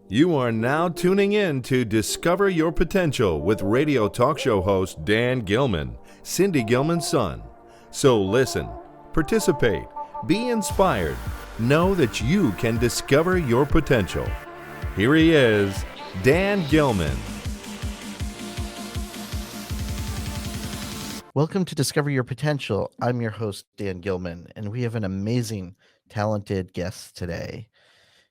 You are now tuning in to Discover Your Potential with radio talk show host Dan Gilman, Cindy Gilman's son. So listen, participate, be inspired, know that you can discover your potential. Here he is, Dan Gilman. Welcome to Discover Your Potential. I'm your host, Dan Gilman, and we have an amazing, talented guest today,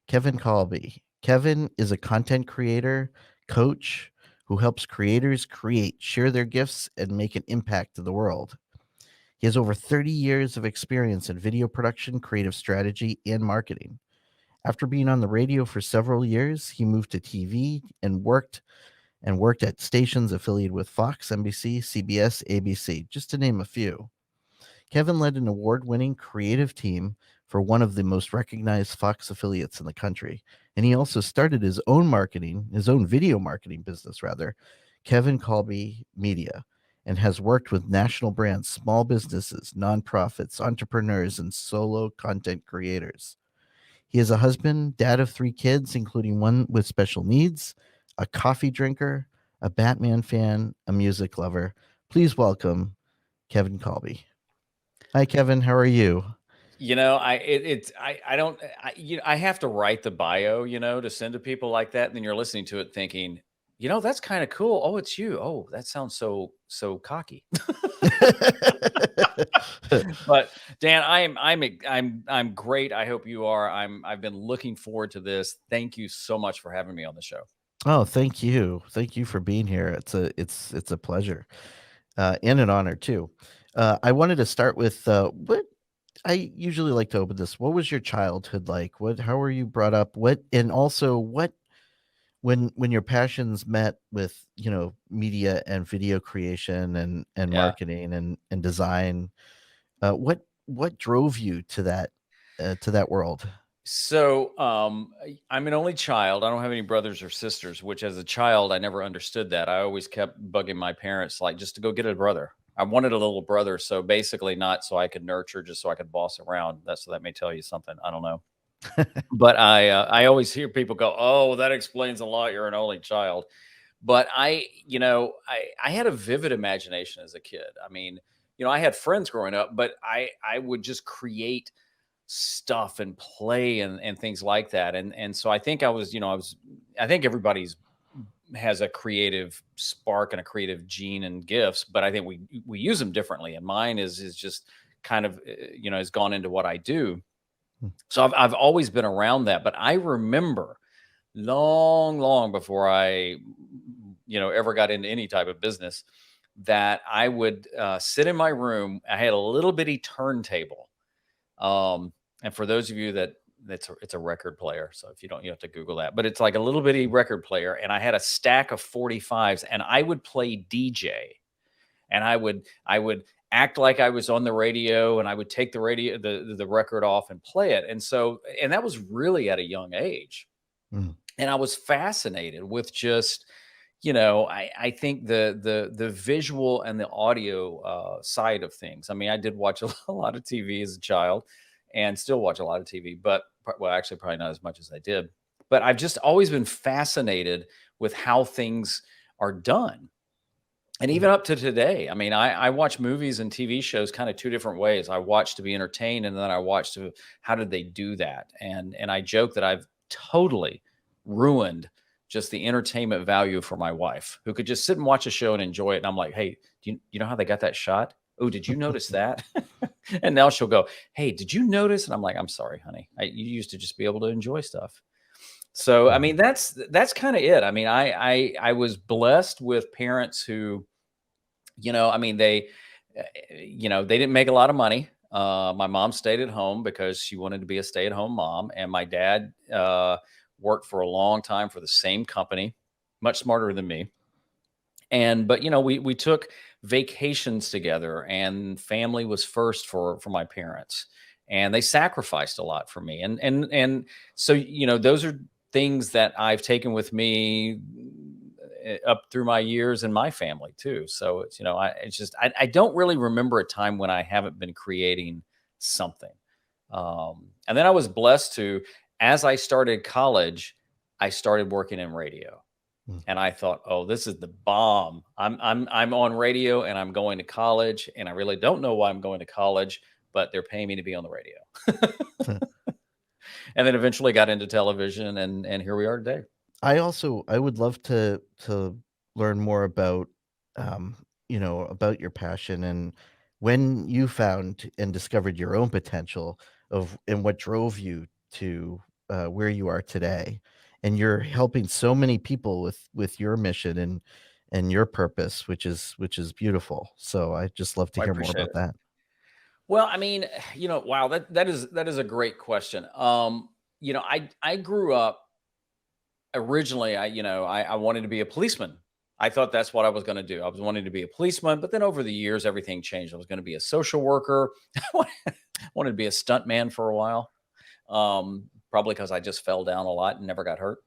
Kevin Colby. Kevin is a content creator, coach who helps creators create, share their gifts, and make an impact to the world. He has over 30 years of experience in video production, creative strategy, and marketing. After being on the radio for several years, he moved to TV and worked at stations affiliated with Fox, NBC, CBS, ABC, just to name a few. Kevin led an award winning creative team for one of the most recognized Fox affiliates in the country. And he also started his own video marketing business, Kevin Colby Media, and has worked with national brands, small businesses, nonprofits, entrepreneurs, and solo content creators. He is a husband, dad of 3 kids, including one with special needs, a coffee drinker, a Batman fan, a music lover. Please welcome Kevin Colby. Hi, Kevin. How are you? I have to write the bio, to send to people like that. And then you're listening to it thinking, that's kind of cool. Oh, it's you. Oh, that sounds so cocky. But Dan, I'm great. I hope you are. I've been looking forward to this. Thank you so much for having me on the show. Oh, thank you. Thank you for being here. It's a pleasure and an honor too. I wanted to start with what I usually like to open this. What was your childhood like? How were you brought up? And also when your passions met with, media and video creation and Yeah. marketing and design, what drove you to that world? So I'm an only child. I don't have any brothers or sisters, which as a child, I never understood that. I always kept bugging my parents, like, just to go get a brother. I wanted a little brother. So basically not so I could nurture, just so I could boss around. That may tell you something. I don't know. But I always hear people go, "Oh, that explains a lot. You're an only child." But I had a vivid imagination as a kid. I mean, I had friends growing up, but I would just create stuff and play and things like that. And so I think I think everybody's has a creative spark and a creative gene and gifts, but I think we use them differently. And mine is just kind of has gone into what I do. Hmm. So I've always been around that, but I remember long before I ever got into any type of business that I would sit in my room. I had a little bitty turntable. And for those of you it's a record player. So if you don't, you have to Google that, but it's like a little bitty record player. And I had a stack of 45s and I would play DJ and I would act like I was on the radio and I would take the record off and play it. And that was really at a young age. Mm. And I was fascinated with just, I think the visual and the audio side of things. I mean, I did watch a lot of TV as a child and still watch a lot of TV, but well, actually probably not as much as I did. But I've just always been fascinated with how things are done. And even up to today, I mean, I watch movies and TV shows kind of two different ways. I watch to be entertained, and then I watch to how did they do that. And I joke that I've totally ruined just the entertainment value for my wife, who could just sit and watch a show and enjoy it. And I'm like, hey, do you know how they got that shot? Oh, did you notice that? And now she'll go, hey, did you notice? And I'm like, I'm sorry, honey. You used to just be able to enjoy stuff. So, I mean, that's kind of it. I mean, I was blessed with parents who, I mean, they didn't make a lot of money. My mom stayed at home because she wanted to be a stay-at-home mom. And my dad worked for a long time for the same company, much smarter than me. But we took vacations together, and family was first for my parents, and they sacrificed a lot for me. And so those are things that I've taken with me up through my years and my family too. So I don't really remember a time when I haven't been creating something. And then I was blessed to, as I started college, I started working in radio. Mm. And I thought, oh, this is the bomb. I'm on radio and I'm going to college, and I really don't know why I'm going to college, but they're paying me to be on the radio. And then eventually got into television, and here we are today. I would love to learn more about about your passion and when you found and discovered your own potential of and what drove you to where you are today. And you're helping so many people with your mission and your purpose, which is beautiful. So I just love to I hear more appreciate about it. that. Well, I mean, wow, that is a great question. I grew up originally. I wanted to be a policeman. I thought that's what I was going to do. I was wanting to be a policeman, but then over the years, everything changed. I was going to be a social worker. Wanted to be a stunt man for a while, probably because I just fell down a lot and never got hurt.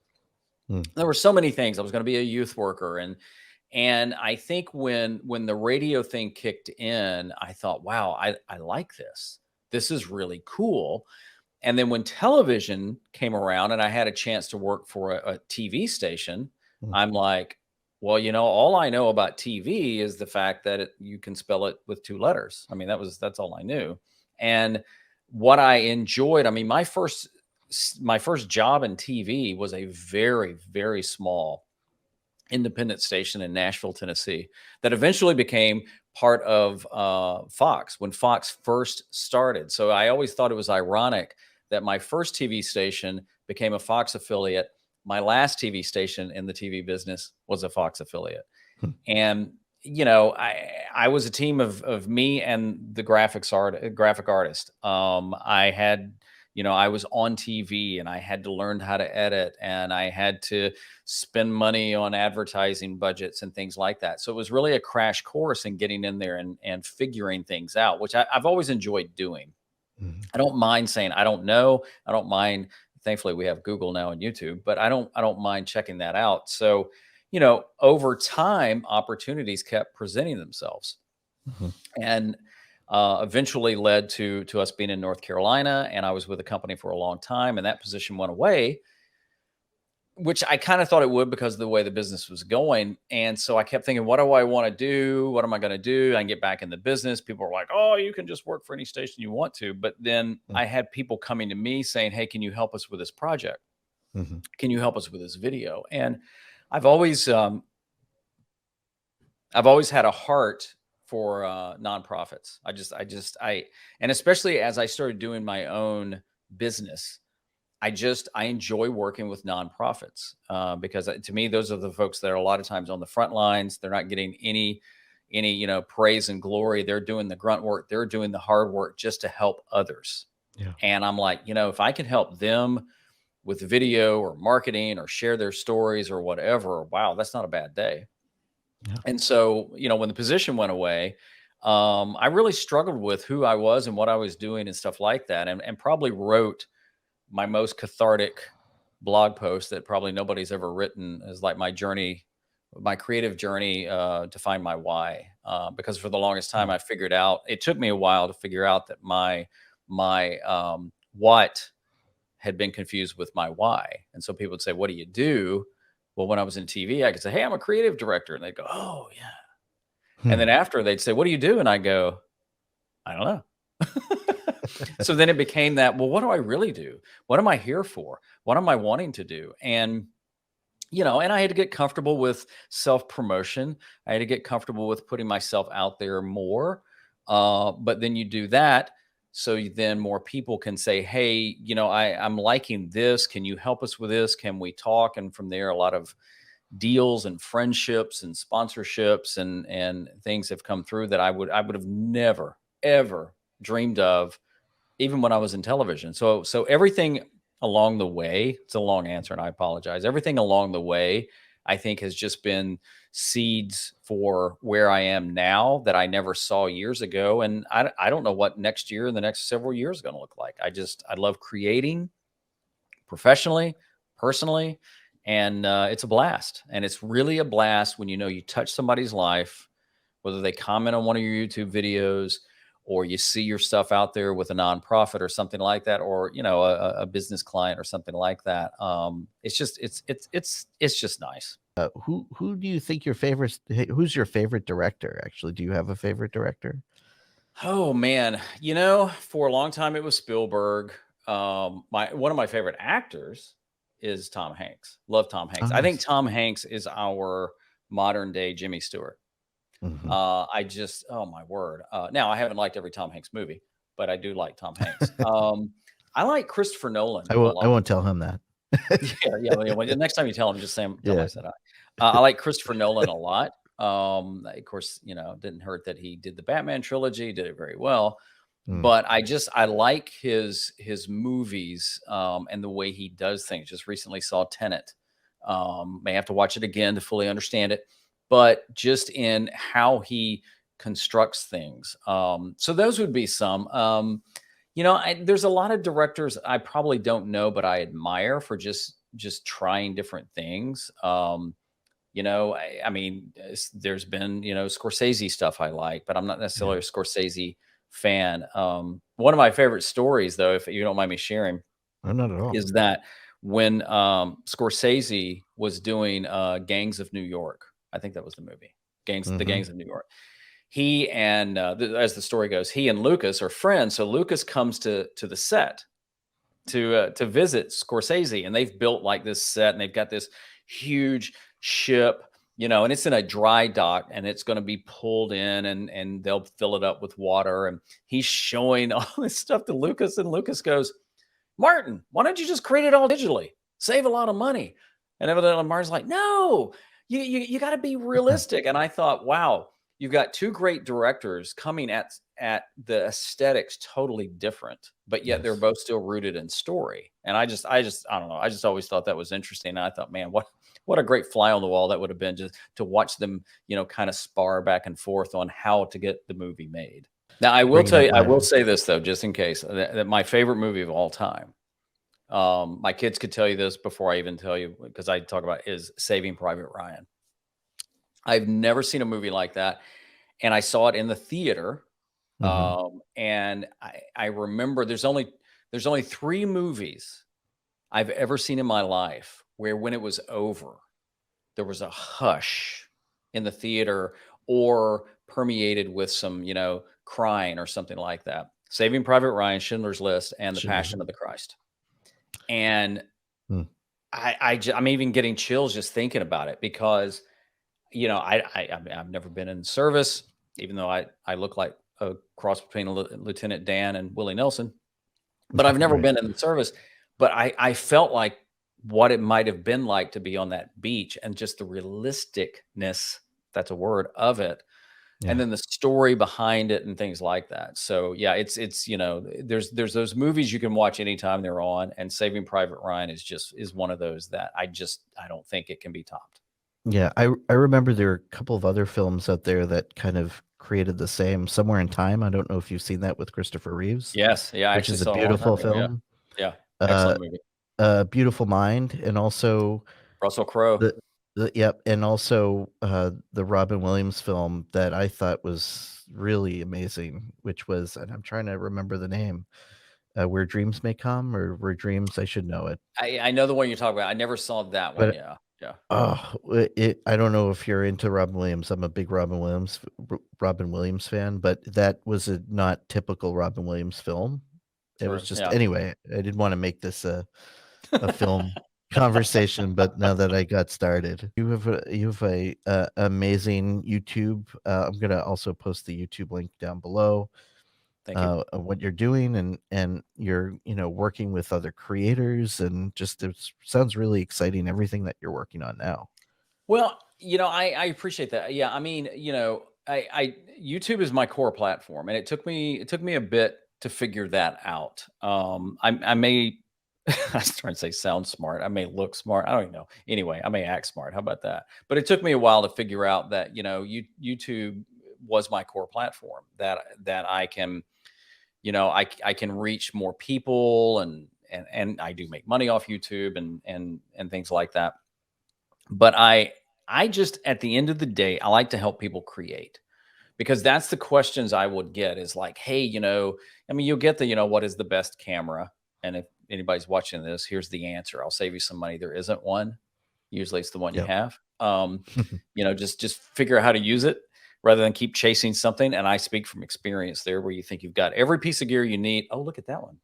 Hmm. There were so many things. I was going to be a youth worker, and I think when the radio thing kicked in, I thought, wow, I like this. This is really cool. And then when television came around and I had a chance to work for a TV station, Hmm. I'm like, well, all I know about TV is the fact that you can spell it with two letters. I mean, that's all I knew. And what I enjoyed, I mean, my first job in TV was a very, very small independent station in Nashville, Tennessee, that eventually became part of Fox when Fox first started. So I always thought it was ironic that my first TV station became a Fox affiliate. My last TV station in the TV business was a Fox affiliate. Hmm. And I was a team of me and the graphic artist. I was on TV and I had to learn how to edit, and I had to spend money on advertising budgets and things like that. So it was really a crash course in getting in there and figuring things out, which I've always enjoyed doing. Hmm. I don't mind saying I don't know. I don't mind. Thankfully, we have Google now and YouTube, but I don't mind checking that out. So, over time, opportunities kept presenting themselves, Hmm. and eventually led to us being in North Carolina. And I was with a company for a long time, and that position went away, which I kind of thought it would because of the way the business was going. And so I kept thinking, what do I want to do? What am I going to do? I can get back in the business. People were like, oh, you can just work for any station you want to. But then I had people coming to me saying, hey, can you help us with this project? Hmm. Can you help us with this video? And I've always, um, I've always had a heart for nonprofits. And especially as I started doing my own business, I enjoy working with nonprofits because to me, those are the folks that are a lot of times on the front lines. They're not getting any praise and glory. They're doing the grunt work. They're doing the hard work just to help others. Yeah. And I'm like, if I can help them with video or marketing or share their stories or whatever, wow, that's not a bad day. Yeah. And so, when the position went away, I really struggled with who I was and what I was doing and stuff like that, and probably wrote my most cathartic blog post that probably nobody's ever written, is like my creative journey to find my why. Because for the longest time, I figured out, it took me a while to figure out that my what had been confused with my why. And so people would say, what do you do? Well, when I was in TV, I could say, hey, I'm a creative director. And they'd go, oh, yeah. And then after, they'd say, what do you do? And I go, I don't know. So then it became that, well, what do I really do? What am I here for? What am I wanting to do? And and I had to get comfortable with self-promotion. I had to get comfortable with putting myself out there more. But then you do that, so then more people can say, hey, I'm liking this. Can you help us with this? Can we talk? And from there, a lot of deals and friendships and sponsorships and things have come through that I would have never, ever dreamed of, even when I was in television. So everything along the way, it's a long answer and I apologize. Everything along the way, I think, has just been seeds for where I am now that I never saw years ago. And I don't know what next year and the next several years is going to look like. I love creating professionally, personally, and it's a blast. And it's really a blast when you touch somebody's life, whether they comment on one of your YouTube videos or you see your stuff out there with a nonprofit or something like that, or a business client or something like that. It's just nice. Who do you think who's your favorite director? Actually, do you have a favorite director? Oh man, for a long time it was Spielberg. One of my favorite actors is Tom Hanks. Love Tom Hanks. Oh, I think nice. Tom Hanks is our modern day Jimmy Stewart. Mhm. Oh my word. Now I haven't liked every Tom Hanks movie, but I do like Tom Hanks. I like Christopher Nolan a I lot. won't tell him that. Yeah. Well, the next time you tell him, just tell him Yeah. I said hi. I like Christopher Nolan a lot. Of course, didn't hurt that he did the Batman trilogy, did it very well. Mm. But I like his movies and the way he does things. Just recently saw Tenet. May have to watch it again to fully understand it, but just in how he constructs things. So those would be some. There's a lot of directors I probably don't know, but I admire for just trying different things. I mean, there's been Scorsese stuff I like, but I'm not necessarily a Scorsese fan. One of my favorite stories, though, if you don't mind me sharing, Oh, not at all. is that when Scorsese was doing Gangs of New York, I think that was the movie, the Gangs of New York. He and as the story goes, he and Lucas are friends. So Lucas comes to the set to visit Scorsese, and they've built like this set, and they've got this huge ship, and it's in a dry dock, and it's going to be pulled in, and they'll fill it up with water, and he's showing all this stuff to Lucas, and Lucas goes, "Martin, why don't you just create it all digitally? Save a lot of money." And evidently Martin's like, "No, you got to be realistic." And I thought, wow, you've got two great directors coming at the aesthetics totally different, but yet they're both still rooted in story. And I don't know. I just always thought that was interesting. And I thought, man, what a great fly on the wall that would have been, just to watch them, kind of spar back and forth on how to get the movie made. Now, I will tell you, I will say this though, just in case, that my favorite movie of all time, my kids could tell you this before I even tell you, because I talk about, is Saving Private Ryan. I've never seen a movie like that, and I saw it in the theater. And I remember there's only 3 movies I've ever seen in my life where, when it was over, there was a hush in the theater, or permeated with some, crying or something like that. Saving Private Ryan, Schindler's List, and The Passion of the Christ. And I'm even getting chills just thinking about it, because, I've never been in service, even though I look like a cross between Lieutenant Dan and Willie Nelson, but I've never been in the service. But I felt like what it might have been like to be on that beach, and just the realisticness, that's a word, of it. And then the story behind it and things like that. So yeah, it's there's those movies you can watch anytime they're on, and Saving Private Ryan is one of those that I don't think it can be topped. Yeah, I remember there are a couple of other films out there that kind of created the same. Somewhere in Time. I don't know if you've seen that, with Christopher Reeves. Yes, yeah, I which actually is a saw it a long time beautiful ago. film. Yeah, excellent movie. Beautiful Mind, and also Russell Crowe. and also the Robin Williams film that I thought was really amazing, which was, and I'm trying to remember the name, Where Dreams May Come, or Where Dreams, I should know it. I know the one you're talking about. I never saw that one. But Yeah. I don't know if you're into Robin Williams. I'm a big Robin Williams fan, but that was a not typical Robin Williams film. It was just, anyway, I didn't want to make this a film conversation, but now that I got started, you have a amazing YouTube. I'm gonna also post the YouTube link down below. Thank you. Of what you're doing, and you're working with other creators, and just, it sounds really exciting, everything that you're working on now. Well, I appreciate that. Yeah, I mean, I YouTube is my core platform, and it took me a bit to figure that out. I may I was trying to say sound smart. I may look smart. I don't even know. Anyway, I may act smart. How about that? But it took me a while to figure out that, YouTube was my core platform, that I can, I can reach more people, and I do make money off YouTube, and things like that. But I just, at the end of the day, I like to help people create, because that's the questions I would get is like, hey, I mean, you'll get the, what is the best camera? And if anybody's watching this, here's the answer. I'll save you some money. There isn't one. Usually it's the one you Yep. have. Just figure out how to use it rather than keep chasing something. And I speak from experience there where you think you've got every piece of gear you need. Oh, look at that one.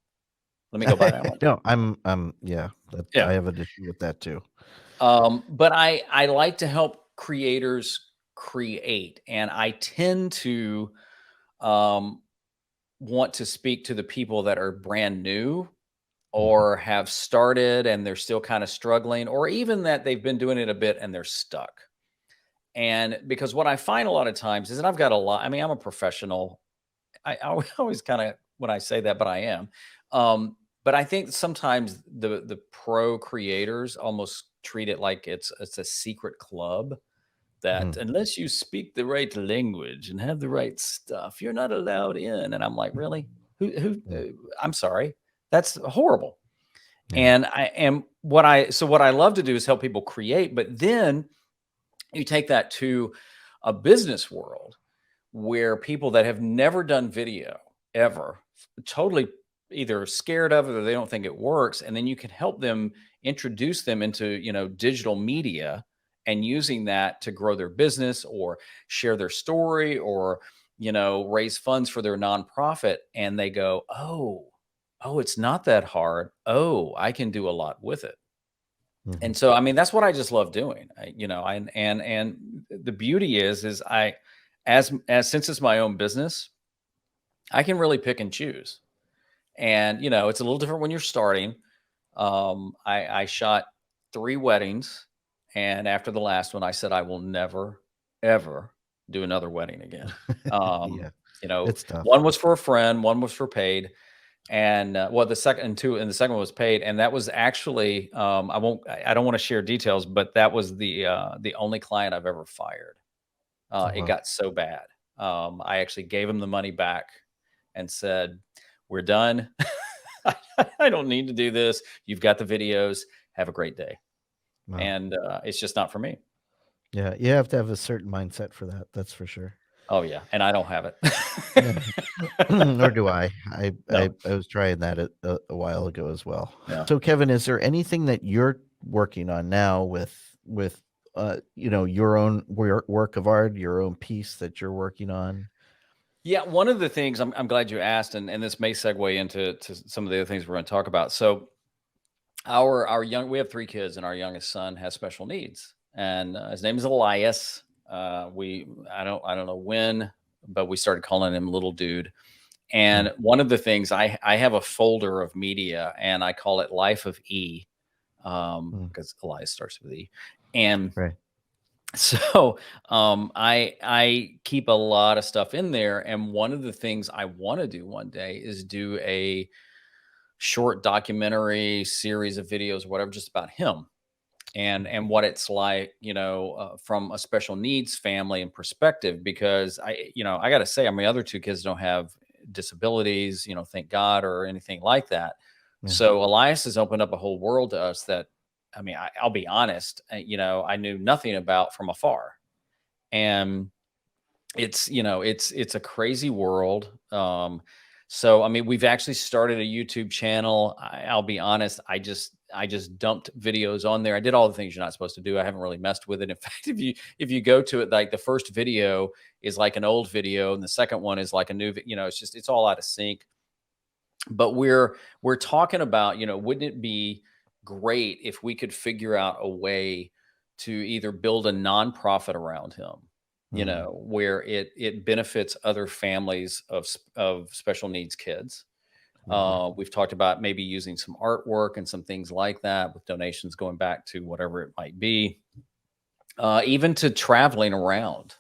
Let me go buy that one. No, yeah, Yeah. I have an issue with that too. But I like to help creators create, and I tend to want to speak to the people that are brand new or have started and they're still kind of struggling, or even that they've been doing it a bit and they're stuck. And because what I find a lot of times is that I've got a lot, I mean, I'm a professional. I always kind of, when I say that, but I am. But I think sometimes the pro creators almost treat it like it's a secret club that unless you speak the right language and have the right stuff, you're not allowed in. And I'm like, really? Who I'm sorry. That's horrible. Yeah. And what I love to do is help people create, but then you take that to a business world where people that have never done video ever, totally either scared of it or they don't think it works, and then you can help them introduce them into digital media and using that to grow their business or share their story or raise funds for their nonprofit, and they go, oh, it's not that hard. Oh, I can do a lot with it. And so, I mean, that's what I just love doing. And the beauty is I, as since it's my own business, I can really pick and choose. And it's a little different when you're starting. I shot 3 weddings, and after the last one, I said I will never ever do another wedding again. Yeah, it's tough. One was for a friend, one was for paid. And the second one was paid, and that was actually I don't want to share details, but that was the only client I've ever fired. It Wow. got so bad. I actually gave him the money back and said, "We're done. I don't need to do this. You've got the videos. Have a great day." Wow. And it's just not for me. Yeah, you have to have a certain mindset for that. That's for sure. Oh yeah, and I don't have it. Nor do I. No. I was trying that a while ago as well. Yeah. So, Kevin, is there anything that you're working on now with your own work of art, your own piece that you're working on? Yeah, one of the things I'm glad you asked, and this may segue into some of the other things we're going to talk about. So, we have 3 kids, and our youngest son has special needs, and his name is Elias. I don't know when, but we started calling him little dude. And one of the things I have a folder of media, and I call it Life of E, because Elias starts with E, and Right. so I keep a lot of stuff in there. And one of the things I want to do one day is do a short documentary series of videos, whatever, just about him and what it's like, from a special needs family and perspective. Because I got to say, I mean, other 2 kids don't have disabilities, thank God, or anything like that. Yeah. So Elias has opened up a whole world to us that, I mean, I'll be honest, I knew nothing about from afar. And it's a crazy world. So I mean, we've actually started a YouTube channel. I'll be honest, I just dumped videos on there. I did all the things you're not supposed to do. I haven't really messed with it. In fact, if you go to it, like the first video is like an old video and the second one is like a new, it's all out of sync. But we're talking about, wouldn't it be great if we could figure out a way to either build a nonprofit around him, where it benefits other families of special needs kids. We've talked about maybe using some artwork and some things like that, with donations going back to whatever it might be, even to traveling around.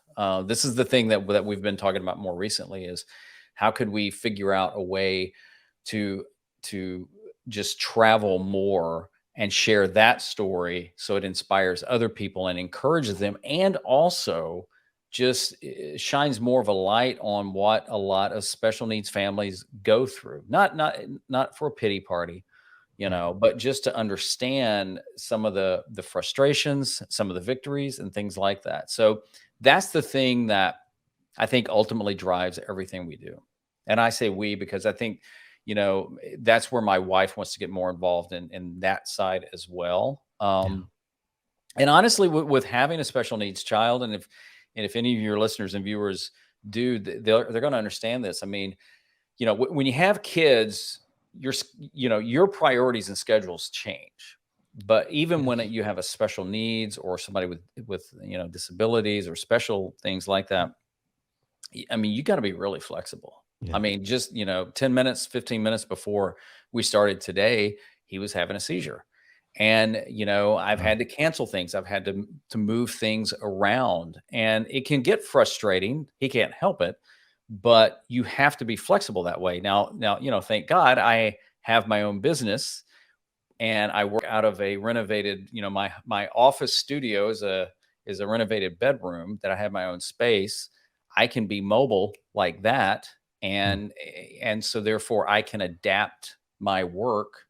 This is the thing that we've been talking about more recently, is how could we figure out a way to just travel more and share that story, so it inspires other people and encourages them, and also just shines more of a light on what a lot of special needs families go through. Not for a pity party, but just to understand some of the frustrations, some of the victories, and things like that. So that's the thing that I think ultimately drives everything we do. And I say we because I think, that's where my wife wants to get more involved in that side as well. Yeah. And honestly, with having a special needs child, and if any of your listeners and viewers do, they're going to understand this. I mean, when you have kids, your priorities and schedules change. But even when Yes. you have a special needs or somebody with disabilities or special things like that, I mean, you got to be really flexible. I Yeah. mean, just 10 minutes, 15 minutes before we started today, he was having a seizure. And I've Wow. had to cancel things. I've had to move things around, and it can get frustrating. He can't help it, but you have to be flexible that way. Now, thank God I have my own business and I work out of a renovated, my office studio is a renovated bedroom that I have my own space. I can be mobile like that, Mm. and so therefore I can adapt my work.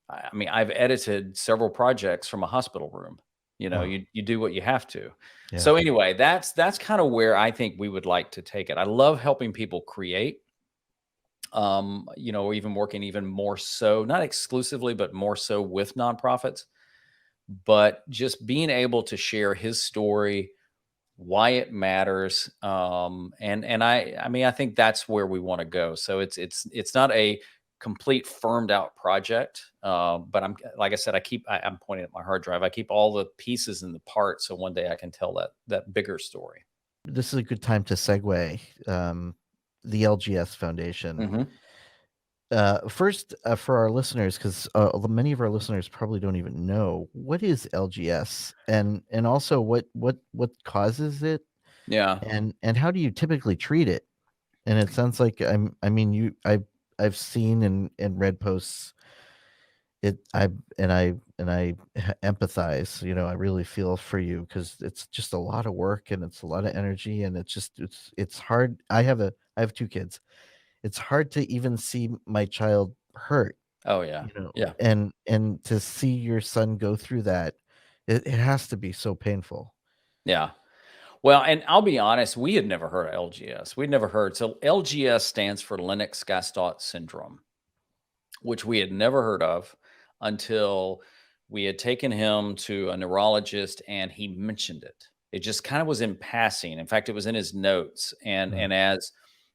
I mean, I've edited several projects from a hospital room. Wow. You do what you have to. Yeah. So anyway, that's kind of where I think we would like to take it. I love helping people create, or even working even more so, not exclusively, but more so with nonprofits, but just being able to share his story, why it matters. And I mean, I think that's where we want to go. So it's not a complete firmed out project. But like I said, I'm pointing at my hard drive. I keep all the pieces and the parts. So one day I can tell that bigger story. This is a good time to segue. The LGS Foundation. Hmm. First, for our listeners, because many of our listeners probably don't even know what is LGS, and also what causes it, Yeah. and how do you typically treat it? And it sounds like I mean, I've seen and read posts. I empathize. I really feel for you because it's just a lot of work and it's a lot of energy and it's hard. I have two kids. It's hard to even see my child hurt, Oh yeah. Yeah. and to see your son go through that, it has to be so painful. Yeah. Well, and I'll be honest, we had never heard of LGS. We'd never heard. So LGS stands for Lennox-Gastaut syndrome, which we had never heard of until we had taken him to a neurologist and he mentioned it. It just kind of was in passing. In fact, it was in his notes. And Mm. and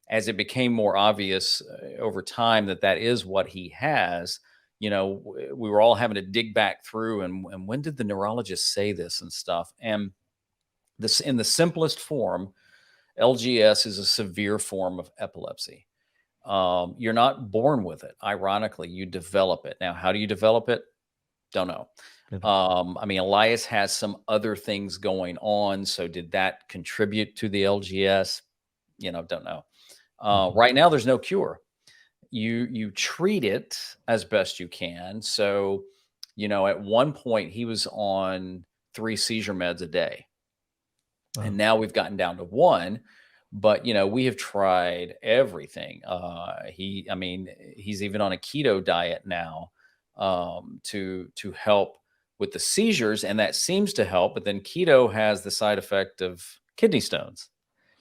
as it became more obvious over time that is what he has, we were all having to dig back through and when did the neurologist say this and stuff? And this, in the simplest form, LGS is a severe form of epilepsy. You're not born with it. Ironically, you develop it. Now, how do you develop it? Don't know. Good. I mean, Elias has some other things going on. So, did that contribute to the LGS? Don't know. Mhm. Right now, there's no cure. You treat it as best you can. So, at one point, he was on 3 seizure meds a day. And Wow. now we've gotten down to one, but we have tried everything. I mean, he's even on a keto diet now, to help with the seizures, and that seems to help. But then keto has the side effect of kidney stones.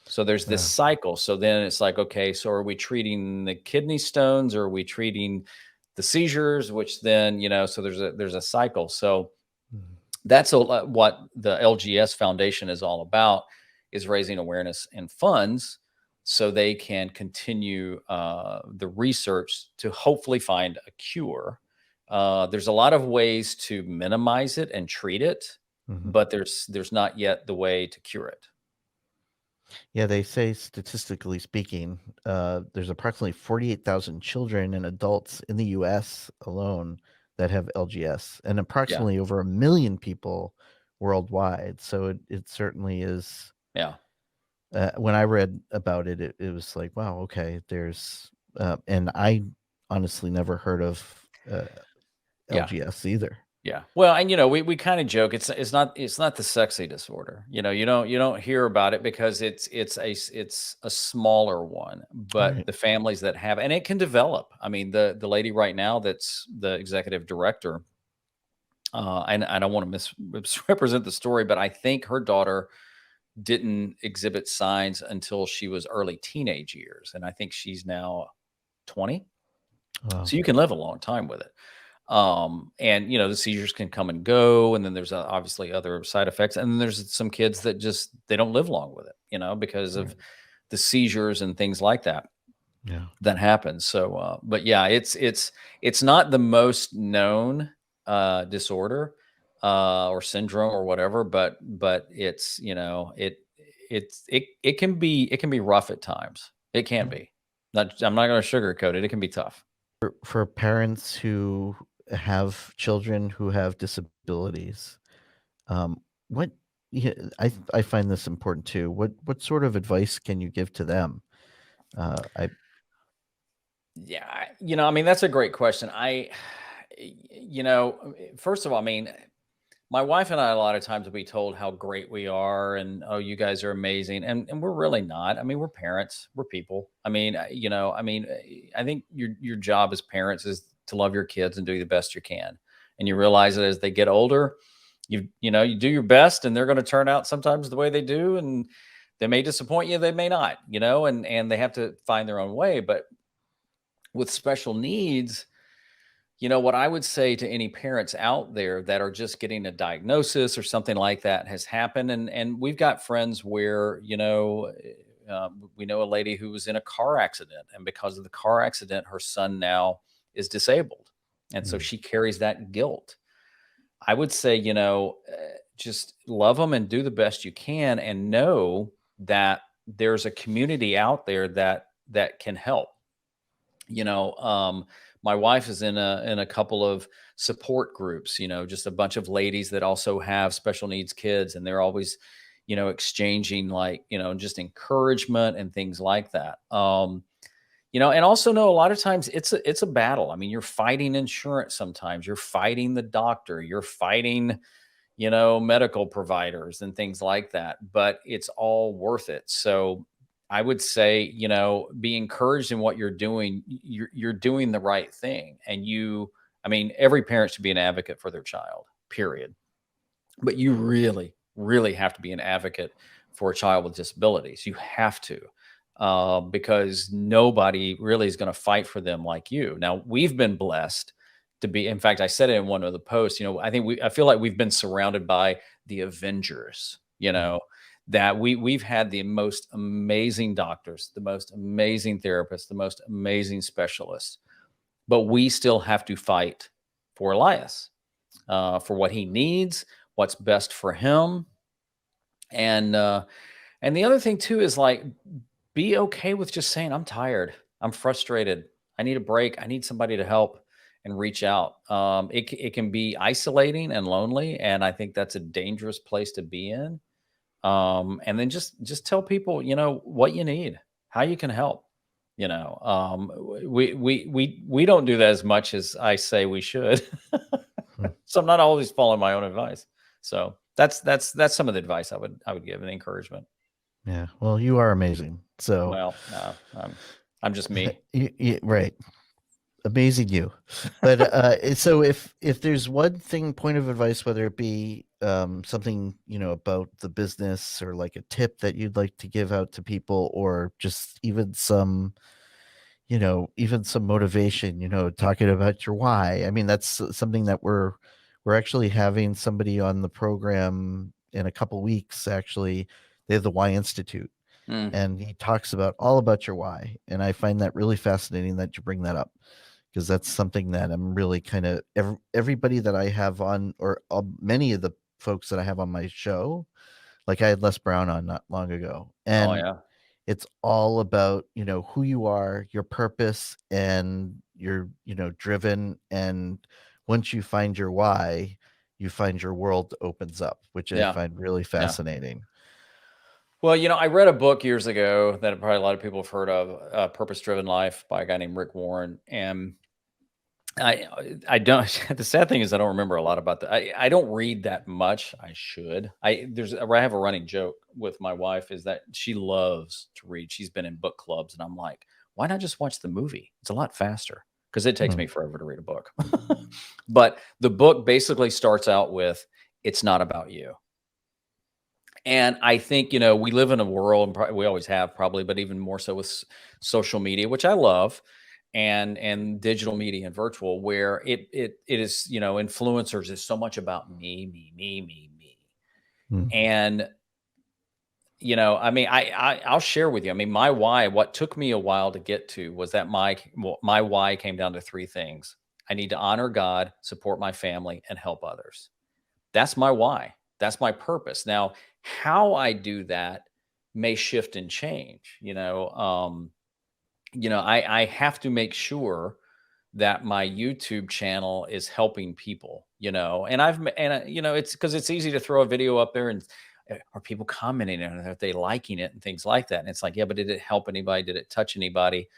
So there's this Wow. cycle. So then it's like, okay, so are we treating the kidney stones, or are we treating the seizures? Which then, so there's a cycle. So Mhm. that's what the LGS Foundation is all about, is raising awareness and funds so they can continue the research to hopefully find a cure. There's a lot of ways to minimize it and treat it, Mhm. but there's not yet the way to cure it. Yeah, they say statistically speaking, there's approximately 48,000 children and adults in the U.S. alone that have LGS, and Yeah, approximately over 1 million people worldwide. So it certainly is. yeah, When I read about it, it was like, wow, okay, and I honestly never heard of yeah. LGS either. Yeah. Well, and we kind of joke, it's not the sexy disorder. You don't hear about it because it's a smaller one, but Right. the families that have, and it can develop. I mean, the lady right now that's the executive director, and I don't want to misrepresent the story, but I think her daughter didn't exhibit signs until she was early teenage years. And I think she's now 20. Wow. So you can live a long time with it. And the seizures can come and go, and then there's obviously other side effects, and then there's some kids that just they don't live long with it, because of the seizures and things like that Yeah. that happens. So, but yeah, it's not the most known disorder or syndrome or whatever, but it's it can be rough at times. It can be. I'm not going to sugarcoat it. It can be tough. For parents who have children who have disabilities, what yeah, I find this important too. What sort of advice can you give to them? I Yeah, I mean, that's a great question. First of all, I mean, my wife and I, a lot of times will be told how great we are and, oh, you guys are amazing. And we're really not. I mean, we're parents, we're people. I mean, I think your job as parents is to love your kids and do the best you can. And you realize that as they get older, you do your best, and they're going to turn out sometimes the way they do. And they may disappoint you, they may not, and they have to find their own way. But with special needs, what I would say to any parents out there that are just getting a diagnosis or something like that has happened, and we've got friends where we know a lady who was in a car accident, and because of the car accident, her son now is disabled, and so Mm. she carries that guilt. I would say, just love them and do the best you can, and know that there's a community out there that can help. My wife is in a couple of support groups, just a bunch of ladies that also have special needs kids, and they're always, exchanging, like, just encouragement and things like that. And also know a lot of times it's a battle. I mean, you're fighting insurance sometimes, you're fighting the doctor, you're fighting, medical providers and things like that, but it's all worth it. So I would say, be encouraged in what you're doing. You're doing the right thing. And I mean, every parent should be an advocate for their child, period. But you really, really have to be an advocate for a child with disabilities. You have to, because nobody really is going to fight for them like you. Now, we've been blessed to be, in fact, I said it in one of the posts, I feel like we've been surrounded by the Avengers, that we've had the most amazing doctors, the most amazing therapists, the most amazing specialists, but we still have to fight for Elias, for what he needs, what's best for him. And the other thing too is, like, be okay with just saying, I'm tired, I'm frustrated, I need a break, I need somebody to help, and reach out. It can be isolating and lonely, and I think that's a dangerous place to be in. And then just tell people, what you need, how you can help. We don't do that as much as I say we should. Hmm. So I'm not always following my own advice. So that's some of the advice I would give, and encouragement. Yeah. Well, you are amazing. So Well, I'm just me. right. Amazing you. But so if there's one point of advice, whether it be something, about the business, or like a tip that you'd like to give out to people, or just even some motivation, talking about your why. I mean, that's something that we're actually having somebody on the program in a couple weeks. Actually, they have the Why Institute, Mm. and he talks about all about your why. And I find that really fascinating that you bring that up, because that's something that I'm really kind of everybody that I have on, or many of the folks that I have on my show, like I had Les Brown on not long ago, Oh and yeah. it's all about, who you are, your purpose, and you're, driven. And once you find your why, you find your world opens up, which I Yeah. find really Yeah. fascinating. Well, I read a book years ago that probably a lot of people have heard of, Purpose Driven Life, by a guy named Rick Warren. And I don't, the sad thing is I don't remember a lot about that. I don't read that much. I should. I have a running joke with my wife, is that she loves to read. She's been in book clubs, and I'm like, why not just watch the movie? It's a lot faster, because it takes Hmm. me forever to read a book. But the book basically starts out with, it's not about you. And I think, you know, we live in a world, and we always have probably, but even more so with social media, which I love, and digital media and virtual, where it is, you know, influencers is so much about me, me, me, me, me. Mm. And you know, I mean, I'll share with you. I mean, my why, what took me a while to get to was that my why came down to three things. I need to honor God, support my family, and help others. That's my why. That's my purpose. Now, how I do that may shift and change. I have to make sure that my YouTube channel is helping people, it's because it's easy to throw a video up there and are people commenting on it? Are they liking it and things like that? And it's like, yeah, but did it help anybody? Did it touch anybody?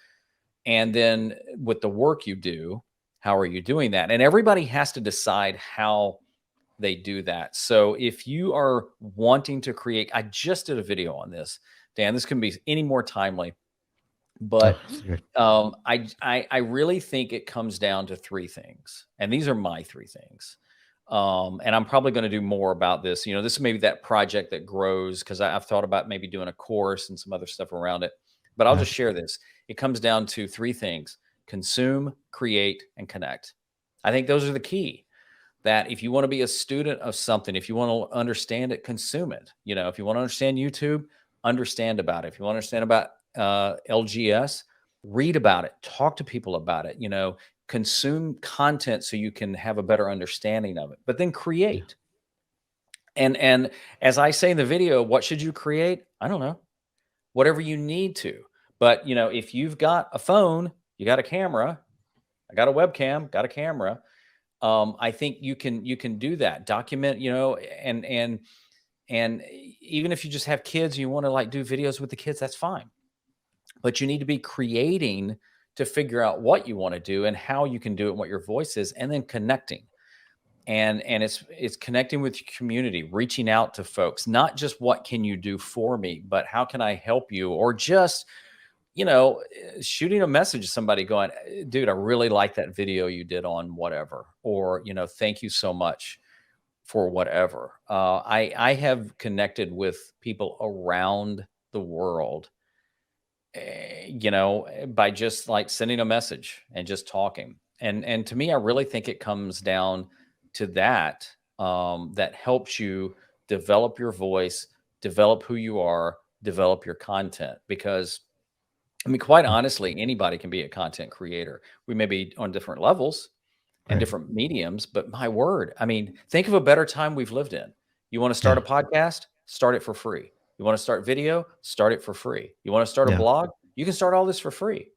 And then with the work you do, how are you doing that? And everybody has to decide how they do that. So if you are wanting to create, I just did a video on this, Dan. This can be any more timely, Oh, but that's good. I really think it comes down to three things, and these are my three things. And I'm probably going to do more about this. You know, this is maybe that project that grows because I've thought about maybe doing a course and some other stuff around it. But I'll Yeah. just share this. It comes down to three things: consume, create, and connect. I think those are the key. That if you want to be a student of something, if you want to understand it, consume it. You know, if you want to understand YouTube, understand about it. If you want to understand about LGS, read about it, talk to people about it. You know, consume content so you can have a better understanding of it. But then Yeah. create. And as I say in the video, what should you create? I don't know. Whatever you need to. But you know, if you've got a phone, you got a camera, I got a webcam, got a camera. I think you can do that. Document, and even if you just have kids, you want to like do videos with the kids, that's fine. But you need to be creating to figure out what you want to do and how you can do it, and what your voice is, and then connecting. And it's connecting with your community, reaching out to folks, not just what can you do for me, but how can I help you, or just shooting a message to somebody going, dude, I really like that video you did on whatever, or, thank you so much for whatever. I have connected with people around the world, by just like sending a message and just talking. And to me, I really think it comes down to that, that helps you develop your voice, develop who you are, develop your content. Because I mean, quite Mm. honestly, anybody can be a content creator. We may be on different levels and Right. different mediums, but my word, I mean, think of a better time we've lived in. You want to start Yeah. a podcast? Start it for free. You want to start video? Start it for free. You want to start a Yeah. blog? You can start all this for free.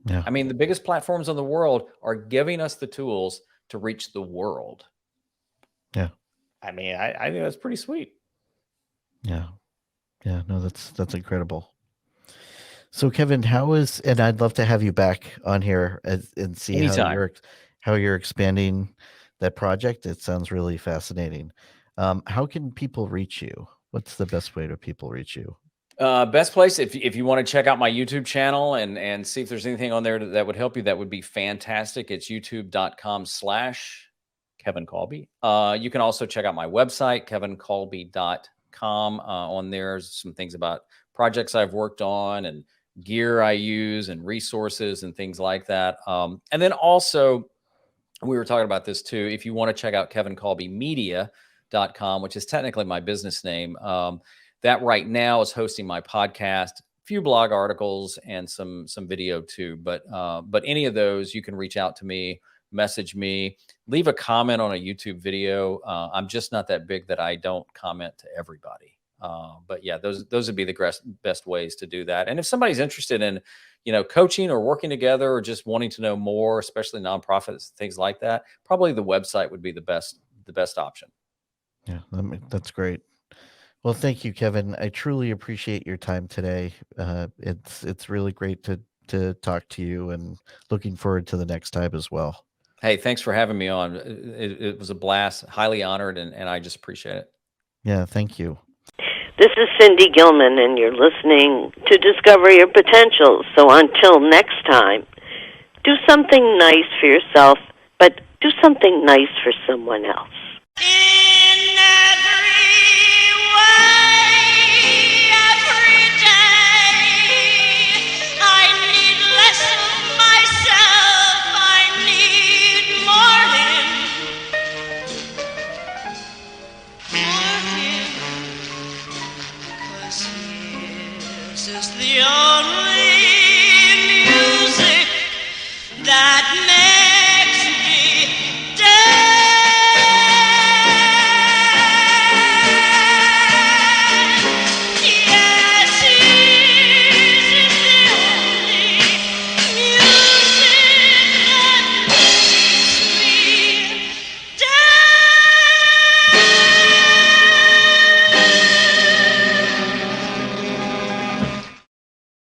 Yeah. I mean, the biggest platforms in the world are giving us the tools to reach the world. Yeah. I mean, I think that's pretty sweet. Yeah. Yeah. No, that's incredible. So Kevin, and I'd love to have you back on here and see Anytime. how you're expanding that project. It sounds really fascinating. How can people reach you? What's the best way to people reach you? Best place, if you want to check out my YouTube channel and see if there's anything on there that would help you, that would be fantastic. It's youtube.com/Kevin Colby. You can also check out my website, kevincolby.com. On there's some things about projects I've worked on and gear I use and resources and things like that. And then also, we were talking about this too. If you want to check out kevincolbymedia.com, which is technically my business name, that right now is hosting my podcast, a few blog articles, and some video too. But any of those, you can reach out to me, message me, leave a comment on a YouTube video. I'm just not that big that I don't comment to everybody. But yeah, those would be the best ways to do that. And if somebody's interested in, coaching or working together, or just wanting to know more, especially nonprofits, things like that, probably the website would be the best option. Yeah, that's great. Well, thank you, Kevin. I truly appreciate your time today. It's really great to talk to you, and looking forward to the next time as well. Hey, thanks for having me on. It was a blast, highly honored, and I just appreciate it. Yeah, thank you. This is Cindy Gilman, and you're listening to Discover Your Potential. So until next time, do something nice for yourself, but do something nice for someone else.